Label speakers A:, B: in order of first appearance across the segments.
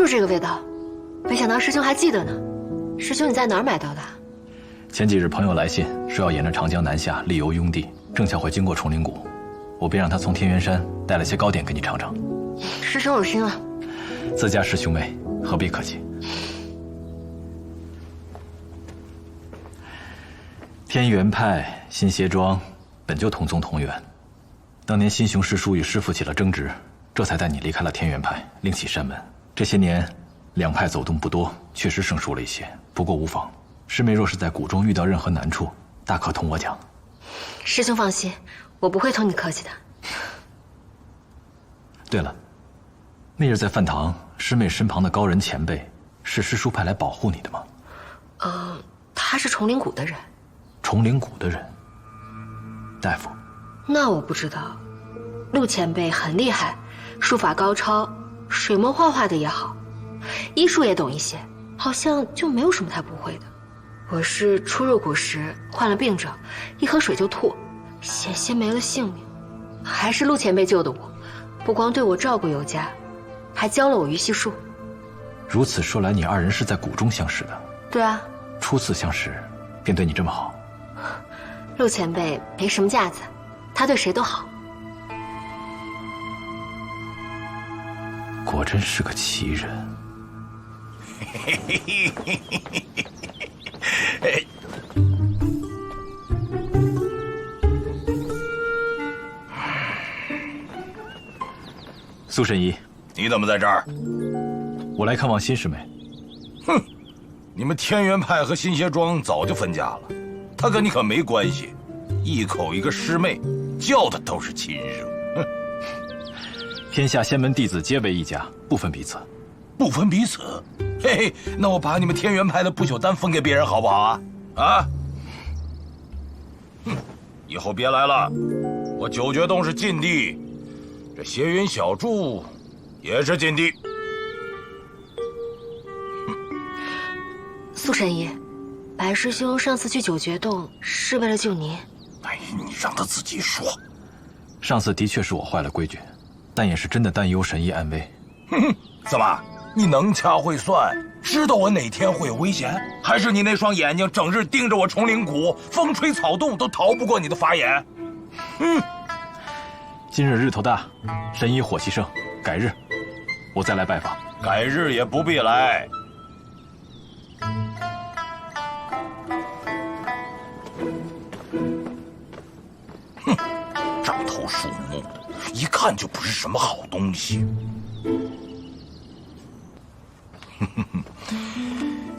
A: 就是这个味道。没想到师兄还记得呢。师兄，你在哪儿买到的？
B: 前几日朋友来信，说要沿着长江南下，历游雍地，正巧会经过崇灵谷，我便让他从天元山带了些糕点给你尝尝。
A: 师兄有心了。
B: 自家师兄妹，何必客气。天元派、新协庄本就同宗同源，当年新雄师叔与师父起了争执，这才带你离开了天元派，另起山门。这些年，两派走动不多，确实生疏了一些，不过无妨。师妹若是在谷中遇到任何难处，大可同我讲。
A: 师兄放心，我不会同你客气的。
B: 对了，那日在饭堂，师妹身旁的高人前辈是师叔派来保护你的吗？
A: 他是崇灵谷的人。
B: 崇灵谷的人，大夫。
A: 那我不知道。陆前辈很厉害，术法高超，水墨画画的也好，医术也懂一些，好像就没有什么他不会的。我是初入谷时患了病症，一喝水就吐，险些没了性命，还是陆前辈救的我，不光对我照顾有加，还教了我鱼戏术。
B: 如此说来，你二人是在谷中相识的？
A: 对啊。
B: 初次相识，便对你这么好？
A: 陆前辈没什么架子，他对谁都好。
B: 果真是个奇人。苏神医，
C: 你怎么在这儿？
B: 我来看望新师妹。
C: 哼，你们天元派和新协庄早就分家了，他跟你可没关系。一口一个师妹，叫的都是亲生。哼，
B: 天下仙门弟子皆为一家，不分彼此。
C: 不分彼此？嘿嘿，那我把你们天元派的不朽丹分给别人好不好啊？啊？哼，以后别来了。我九绝洞是禁地，这邪云小筑也是禁地。
A: 苏神医，白师兄上次去九绝洞是为了救您。
C: 哎，你让他自己说。
B: 上次的确是我坏了规矩，但也是真的担忧神医安危。
C: 哼哼，怎么？你能掐会算，知道我哪天会有危险？还是你那双眼睛整日盯着我崇灵谷，风吹草动都逃不过你的法眼？
B: 今日日头大，神医火气盛，改日我再来拜访。
C: 改日也不必来。哼，獐头鼠目的，一看就不是什么好东西。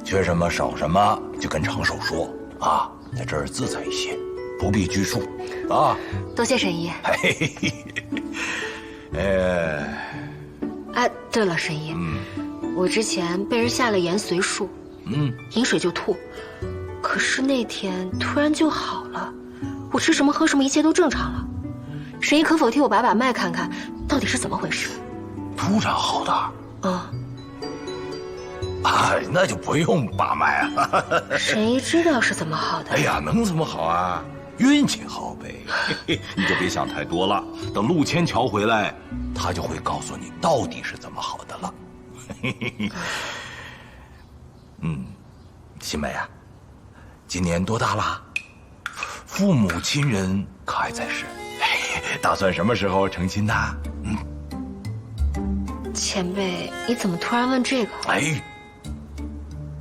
C: 缺什么少什么就跟长手说啊，在这儿自在一些，不必拘束啊。
A: 多谢神医。
C: 嘿嘿，
A: 哎，对了，神医，我之前被人下了盐随术，饮水就吐，可是那天突然就好了，我吃什么喝什么一切都正常了。神医可否替我把脉看看，到底是怎么回事？
C: 突然好的。啊，那就不用把脉了。
A: 神医知道是怎么好的？
C: 哎呀，能怎么好啊？运气好呗。你就别想太多了，等陆千桥回来，他就会告诉你到底是怎么好的了。新梅啊，今年多大了？父母亲人可还在世？打算什么时候成亲的？
A: 前辈，你怎么突然问这个？
C: 哎，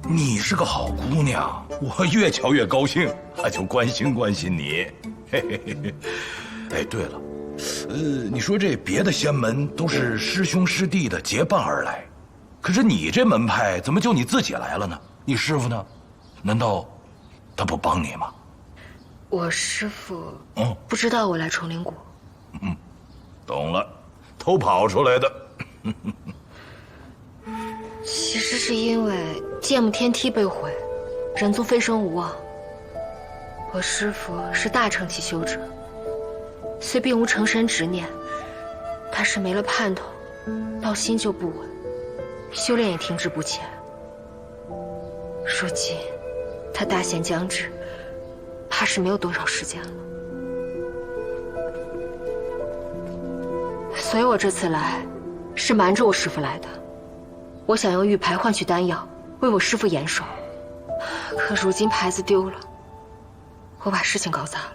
C: 你是个好姑娘，我越瞧越高兴，就关心关心你。哎，对了，你说这别的仙门都是师兄师弟的结伴而来，可是你这门派怎么就你自己来了呢？你师父呢？难道他不帮你吗？
A: 我师父不知道我来崇灵谷。
C: 懂了，偷跑出来的。
A: 其实是因为剑木天梯被毁，人族飞升无望。我师父是大乘期修者，虽并无成神执念，但是没了盼头，道心就不稳，修炼也停滞不前。如今他大限将至，怕是没有多少时间了。所以我这次来，是瞒着我师父来的。我想用玉牌换取丹药，为我师父延寿。可如今牌子丢了，我把事情搞砸了。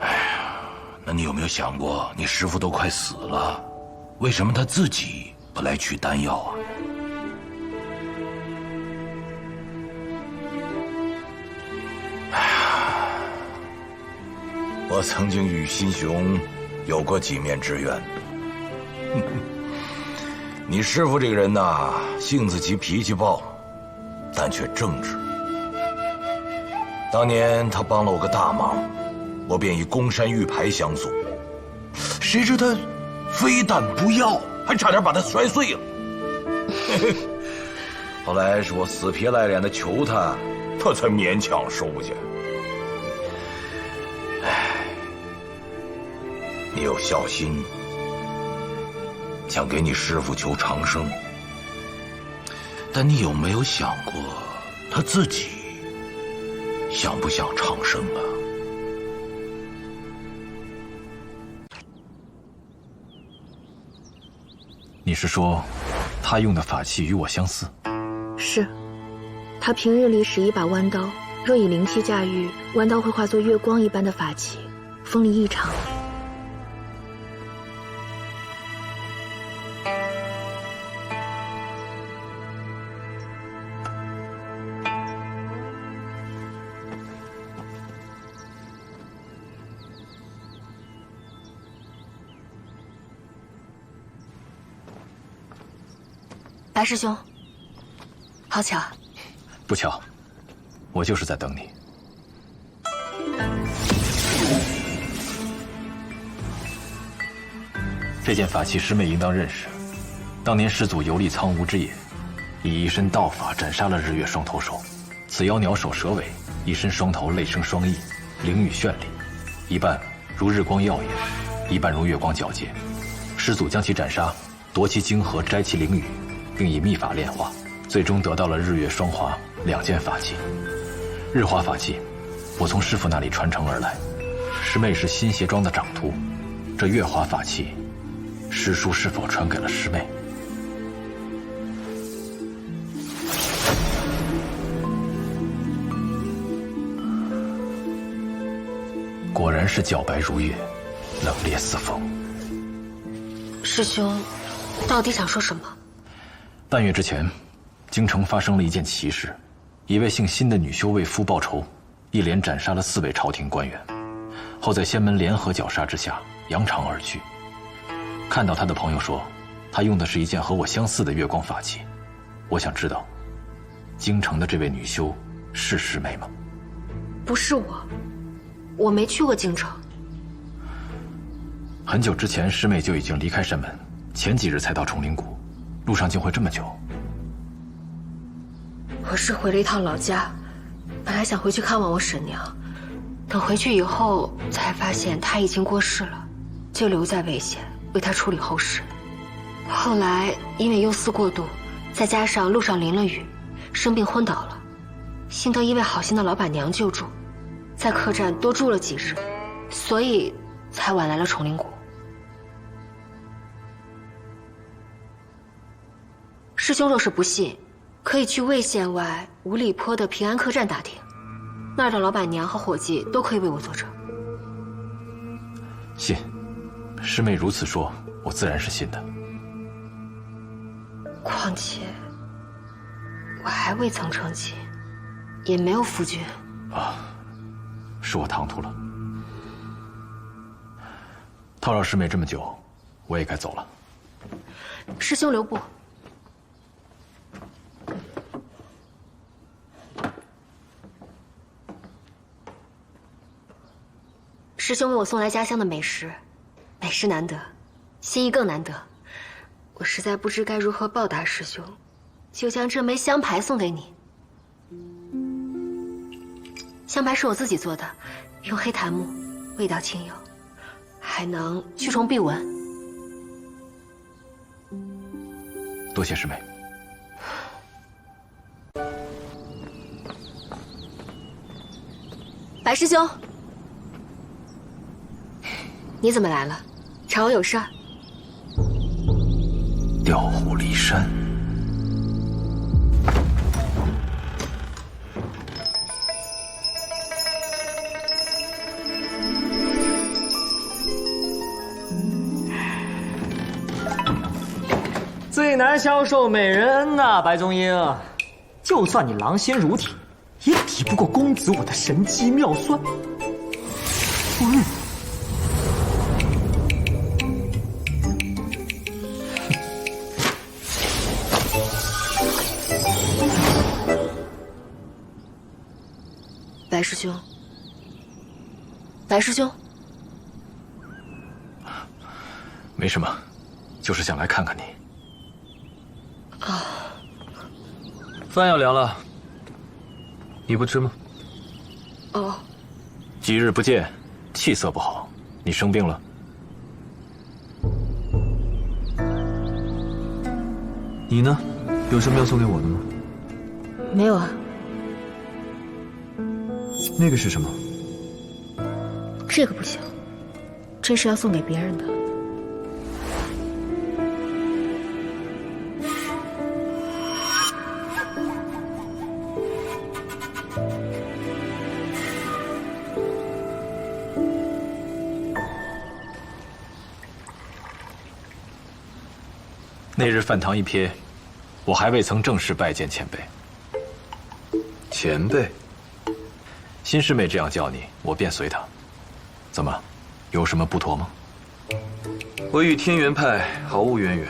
C: 哎呀，那你有没有想过，你师父都快死了，为什么他自己不来取丹药啊？哎呀，我曾经与心雄有过几面之缘。你师父这个人呐，性子急，脾气暴，但却正直。当年他帮了我个大忙，我便以宫山玉牌相送，谁知他非但不要，还差点把它摔碎了。后来是我死皮赖脸的求他，他才勉强收下。唉，你有孝心，想给你师父求长生，但你有没有想过，他自己想不想长生啊？
B: 你是说，他用的法器与我相似？
D: 是，他平日里使一把弯刀，若以灵气驾驭，弯刀会化作月光一般的法器，锋利异常。
A: 白师兄，好巧。
B: 不巧，我就是在等你。这件法器师妹应当认识。当年师祖游历苍梧之野，以一身道法斩杀了日月双头兽。此妖鸟首蛇尾，一身双头，类生双翼，灵羽绚丽，一半如日光耀眼，一半如月光皎洁。师祖将其斩杀，夺其精核，摘其灵羽，并以秘法炼化，最终得到了日月双华2件法器。日华法器，我从师父那里传承而来。师妹是新邪庄的掌徒，这月华法器，师叔是否传给了师妹？果然是皎白如月，冷冽似风。
A: 师兄，到底想说什么？
B: 半月之前，京城发生了一件奇事，一位姓辛的女修为夫报仇，一连斩杀了4位朝廷官员，后在仙门联合绞杀之下扬长而去。看到他的朋友说，他用的是一件和我相似的月光法器。我想知道，京城的这位女修是师妹吗？
A: 不是我没去过京城。
B: 很久之前，师妹就已经离开山门，前几日才到崇灵谷，路上竟会这么久。
A: 我是回了一趟老家，本来想回去看望我婶娘，等回去以后才发现她已经过世了，就留在魏县为她处理后事。后来因为忧思过度，再加上路上淋了雨，生病昏倒了，幸得一位好心的老板娘救助，在客栈多住了几日，所以才晚来了崇灵谷。师兄若是不信，可以去魏县外五里坡的平安客栈打听，那儿的老板娘和伙计都可以为我作证。
B: 信，师妹如此说，我自然是信的。
A: 况且我还未曾成亲，也没有夫君。
B: 啊，是我唐突了。叨扰师妹这么久，我也该走了。
A: 师兄留步。师兄为我送来家乡的美食，美食难得，心意更难得。我实在不知该如何报答师兄，就将这枚香牌送给你。香牌是我自己做的，用黑檀木，味道清幽，还能驱虫避蚊。
B: 多谢师妹。
A: 白师兄，你怎么来了？找我有事儿？
C: 调虎离山。
E: 难消受美人呐，白宗英。就算你狼心如铁，也抵不过公子我的神机妙算。
A: 白师兄，白师兄，
B: 没什么，就是想来看看你。
A: 啊，
B: 饭要凉了，你不吃吗？
A: 哦，
B: 几日不见，气色不好，你生病了？
F: 你呢？有什么要送给我的吗？
A: 没有啊。
F: 那个是什么？
A: 这个不行，这是要送给别人的。
B: 那日饭堂一瞥，我还未曾正式拜见前辈。
F: 前辈，
B: 新师妹这样叫你，我便随她。怎么，有什么不妥吗？
F: 我与天元派毫无渊源，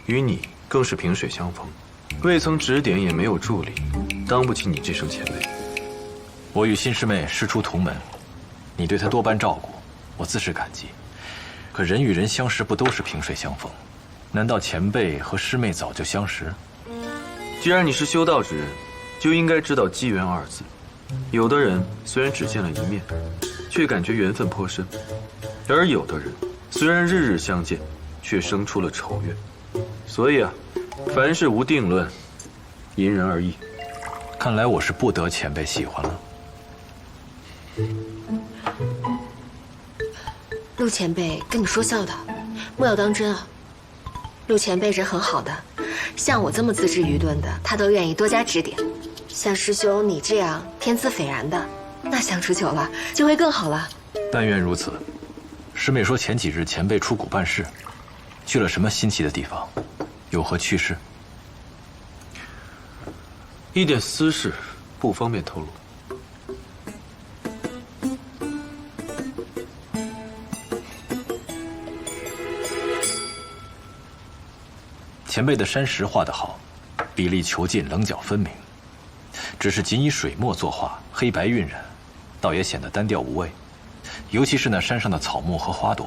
F: 与你更是萍水相逢，未曾指点，也没有助力，当不起你这声前辈。
B: 我与新师妹师出同门，你对她多般照顾，我自是感激。可人与人相识，不都是萍水相逢？难道前辈和师妹早就相识？
F: 既然你是修道之人，就应该知道机缘二字。有的人虽然只见了一面，却感觉缘分颇深；而有的人虽然日日相见，却生出了仇怨。所以啊，凡事无定论，因人而异。
B: 看来我是不得前辈喜欢了。
A: 陆前辈跟你说笑的，莫要当真啊。陆前辈人很好的，像我这么资质愚钝的，他都愿意多加指点。像师兄你这样天资斐然的，那相处久了就会更好了。
B: 但愿如此。师妹说前几日前辈出谷办事，去了什么新奇的地方？有何趣事？
F: 一点私事，不方便透露。
B: 前辈的山石画得好，比例遒劲，棱角分明。只是仅以水墨作画，黑白晕染，倒也显得单调无味。尤其是那山上的草木和花朵，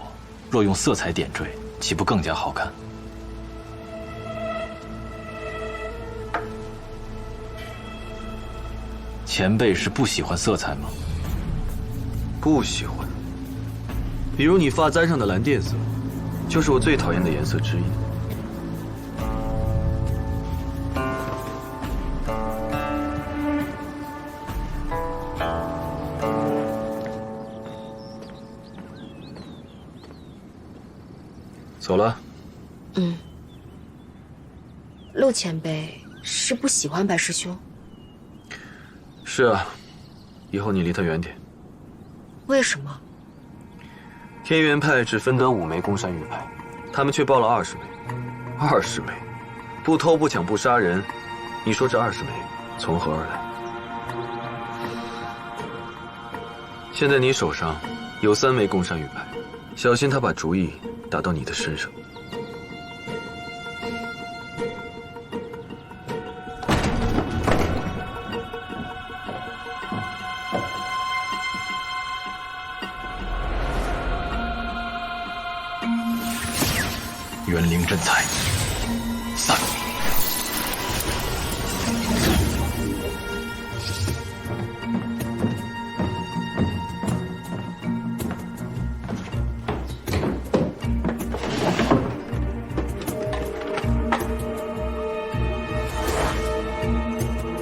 B: 若用色彩点缀，岂不更加好看？前辈是不喜欢色彩吗？
F: 不喜欢。比如你发簪上的蓝靛色，就是我最讨厌的颜色之一。走了。
A: 陆前辈是不喜欢白师兄？
F: 是啊，以后你离他远点。
A: 为什么？
F: 天元派只分得5枚宫山玉牌，他们却报了20枚。20枚，不偷不抢不杀人，你说这20枚从何而来？现在你手上有3枚宫山玉牌，小心他把主意打到你的身上。
B: 园林镇裁，散。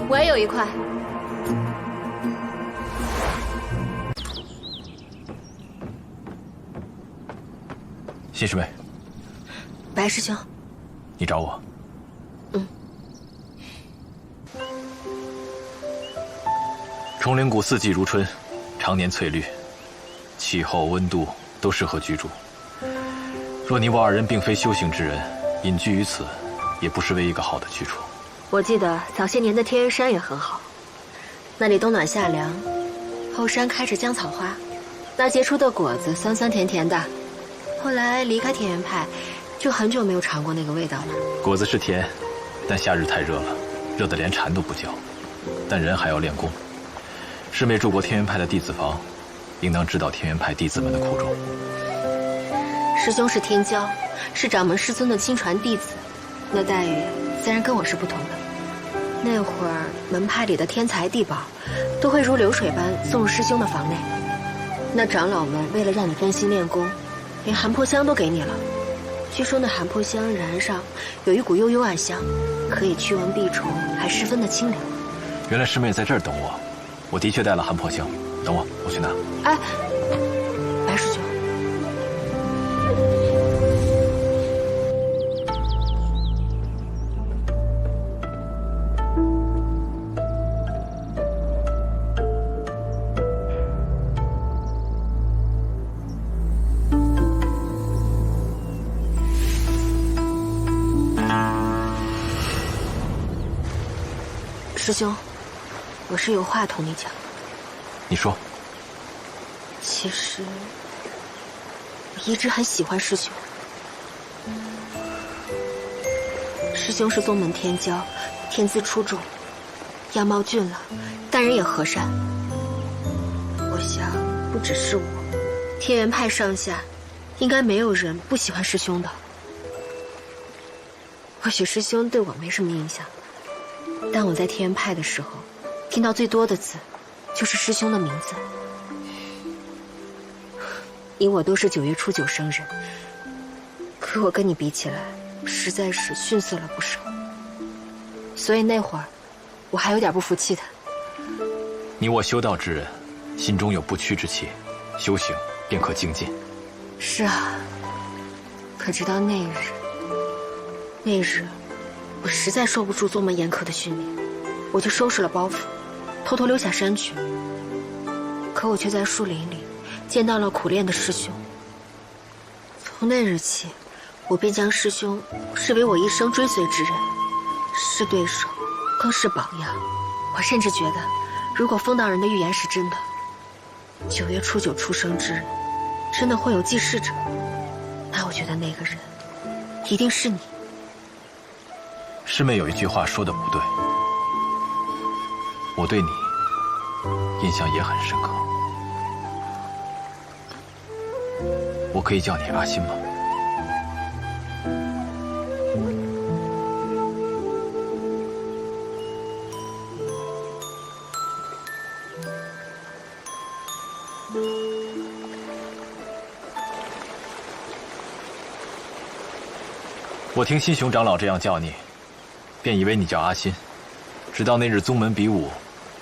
A: 我也有一块。
B: 新师妹，
A: 白师兄，
B: 你找我？崇灵谷四季如春，常年翠绿，气候温度都适合居住。若你我2人并非修行之人，隐居于此，也不失为一个好的去处。
A: 我记得早些年的天元山也很好，那里冬暖夏凉，后山开着姜草花，那结出的果子酸酸甜甜的。后来离开天元派，就很久没有尝过那个味道了。
B: 果子是甜，但夏日太热了，热得连蝉都不叫。但人还要练功。师妹住过天元派的弟子房，应当知道天元派弟子们的苦衷。
A: 师兄是天骄，是掌门师尊的亲传弟子，那待遇自然跟我是不同的。那会儿门派里的天才地宝，都会如流水般送入师兄的房内。那长老们为了让你专心练功，连寒破香都给你了。据说那寒破香燃上有一股幽幽暗香，可以驱蚊避虫，还十分的清凉。
B: 原来师妹在这儿等我，我的确带了寒破香。等我去拿。
A: 哎，白师兄。师兄，我是有话同你讲。
B: 你说。
A: 其实，我一直很喜欢师兄。师兄是宗门天骄，天资出众，样貌俊朗，待人也和善。我想，不只是我，天元派上下，应该没有人不喜欢师兄的。或许师兄对我没什么印象。但我在天元派的时候，听到最多的字，就是师兄的名字。你我都是9月初9生日，可我跟你比起来，实在是逊色了不少。所以那会儿，我还有点不服气的。
B: 你我修道之人，心中有不屈之气，修行便可精进。
A: 是啊，可直到那日。我实在受不住宗门严苛的训练，我就收拾了包袱，偷偷溜下山去。可我却在树林里见到了苦练的师兄。从那日起，我便将师兄视为我一生追随之人，是对手，更是榜样。我甚至觉得，如果风道人的预言是真的，9月初9出生之日，真的会有继世者，那我觉得那个人一定是你。
B: 师妹有一句话说的不对，我对你印象也很深刻。我可以叫你阿欣吗？我听新雄长老这样叫你，便以为你叫阿欣，直到那日宗门比武，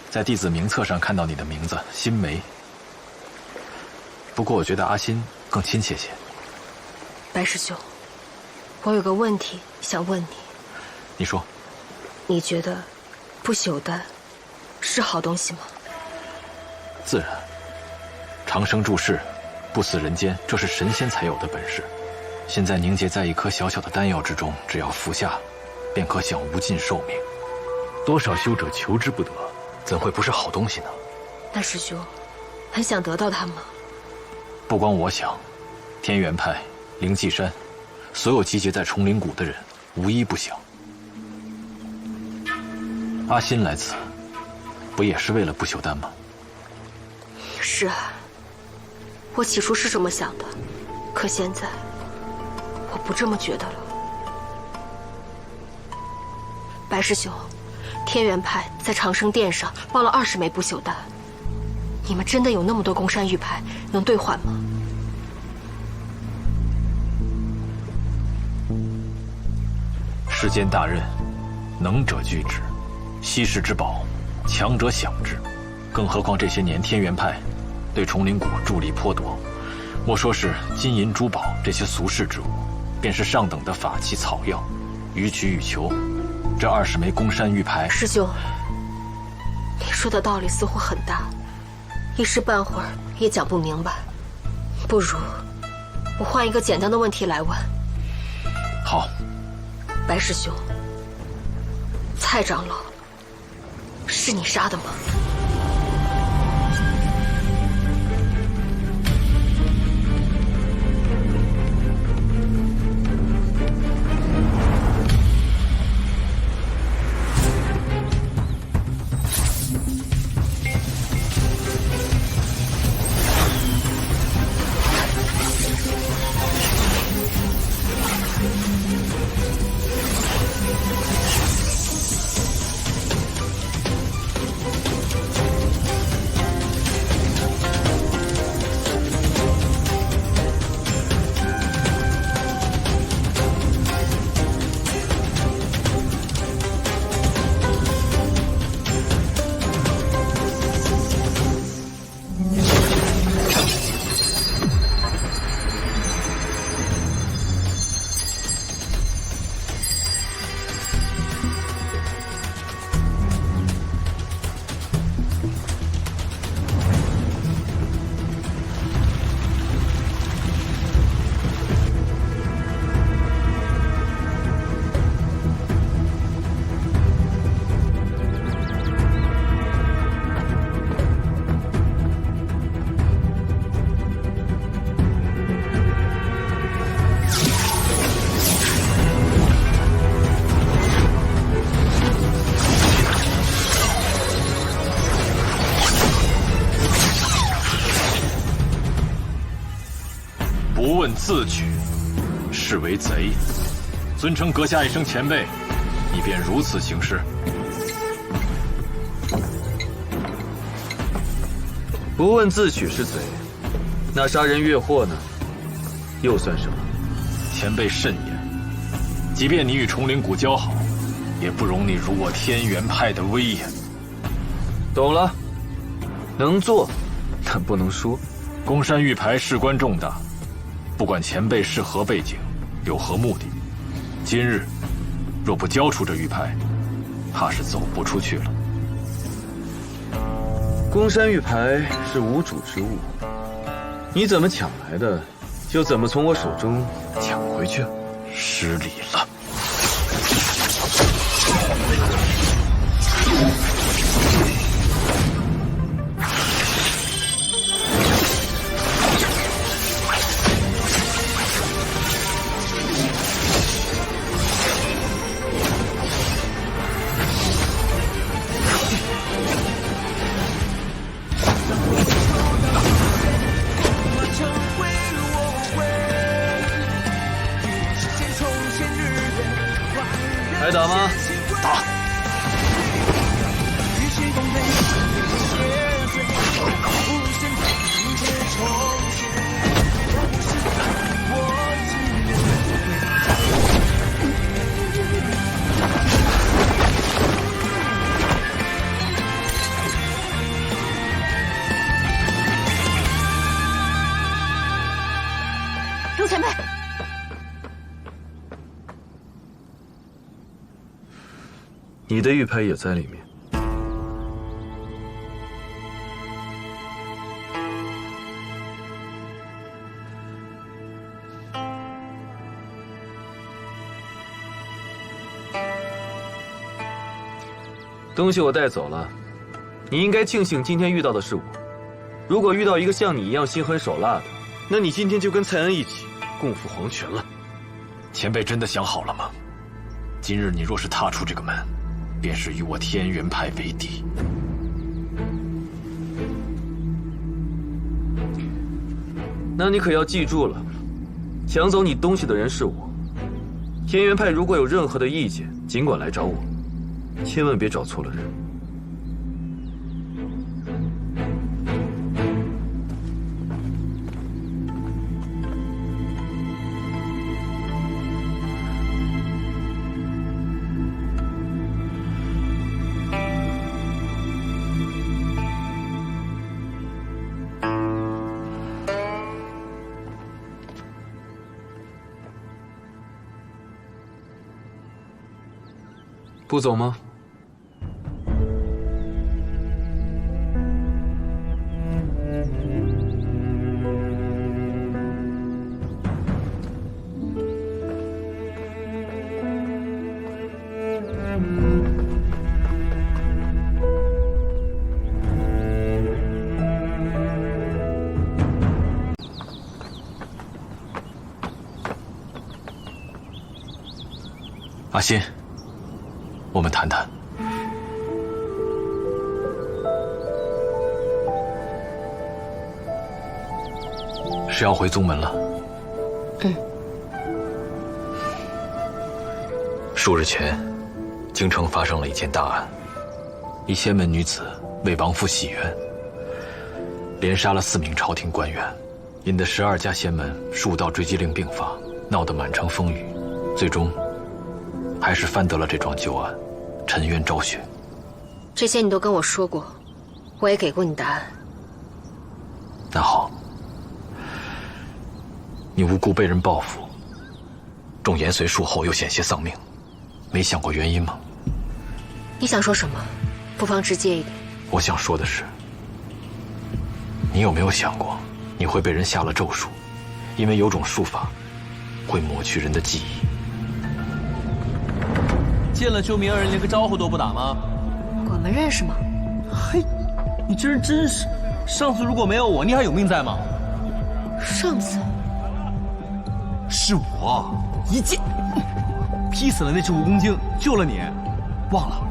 B: 在弟子名册上看到你的名字新梅。不过我觉得阿欣更亲切些。
A: 白师兄，我有个问题想问你。
B: 你说。
A: 你觉得不朽丹是好东西吗？
B: 自然。长生住世，不死人间，这是神仙才有的本事。现在凝结在一颗小小的丹药之中，只要服下，便可享无尽寿命。多少修者求之不得，怎会不是好东西呢？
A: 那师兄，很想得到它吗？
B: 不光我想，天元派、灵寂山，所有集结在崇灵谷的人，无一不想。阿欣来此，不也是为了不朽丹吗？
A: 是啊，我起初是这么想的，可现在我不这么觉得了。白师兄，天元派在长生殿上报了20枚不朽丹，你们真的有那么多宫山玉牌能兑换吗？
B: 世间大任，能者居之，稀世之宝，强者享之。更何况这些年天元派对崇灵谷助力颇多，莫说是金银珠宝这些俗世之物，便是上等的法器草药，予取予求。这20枚宫山玉牌，
A: 师兄，你说的道理似乎很大，一时半会儿也讲不明白。不如我换一个简单的问题来问。
B: 好，
A: 白师兄，蔡长老，是你杀的吗？
B: 不问自取，是为贼。尊称阁下一声前辈，你便如此行事？
F: 不问自取是贼，那杀人越货呢，又算什么？
B: 前辈慎言，即便你与崇灵谷交好，也不容你辱我天元派的威严。
F: 懂了，能做，但不能说。
B: 宫山玉牌事关重大，不管前辈是何背景，有何目的，今日若不交出这玉牌，怕是走不出去了。
F: 宫山玉牌是无主之物，你怎么抢来的，就怎么从我手中抢回去。
B: 失礼了。
F: 还打吗？
B: 打！
A: 陆前辈。
F: 你的玉牌也在里面。东西我带走了，你应该庆幸今天遇到的是我。如果遇到一个像你一样心狠手辣的，那你今天就跟蔡恩一起共赴黄泉了。
B: 前辈真的想好了吗？今日你若是踏出这个门，便是与我天元派为敌。
F: 那你可要记住了，抢走你东西的人是我。天元派如果有任何的意见，尽管来找我，千万别找错了人。不走吗？
B: 阿欣，我们谈谈。是要回宗门了？
A: 嗯。
B: 数日前，京城发生了一件大案，一仙门女子为亡父洗冤，连杀了4名朝廷官员，引得12家仙门数道追击令并发，闹得满城风雨，最终还是翻得了这桩旧案，沉冤昭雪。
A: 这些你都跟我说过，我也给过你答案。
B: 那好，你无辜被人报复，众延绥术后又险些丧命，没想过原因吗？
A: 你想说什么？不妨直接一点。
B: 我想说的是，你有没有想过，你会被人下了咒术，因为有种术法会抹去人的记忆。
G: 见了救命恩人连个招呼都不打吗？
A: 我们认识吗？
G: 嘿，你这人真是，上次如果没有我，你还有命在吗？
A: 上次
G: 是我一剑劈死了那只蜈蚣精，救了你，忘了？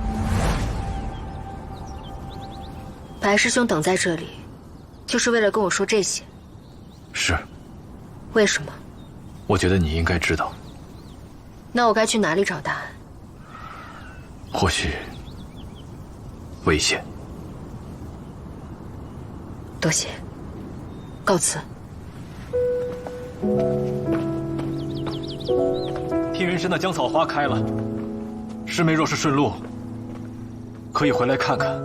A: 白师兄等在这里，就是为了跟我说这些。
B: 是。
A: 为什么？
B: 我觉得你应该知道。
A: 那我该去哪里找答案？
B: 或许危险。
A: 多谢，告辞。
B: 天元山的江草花开了，师妹若是顺路，可以回来看看。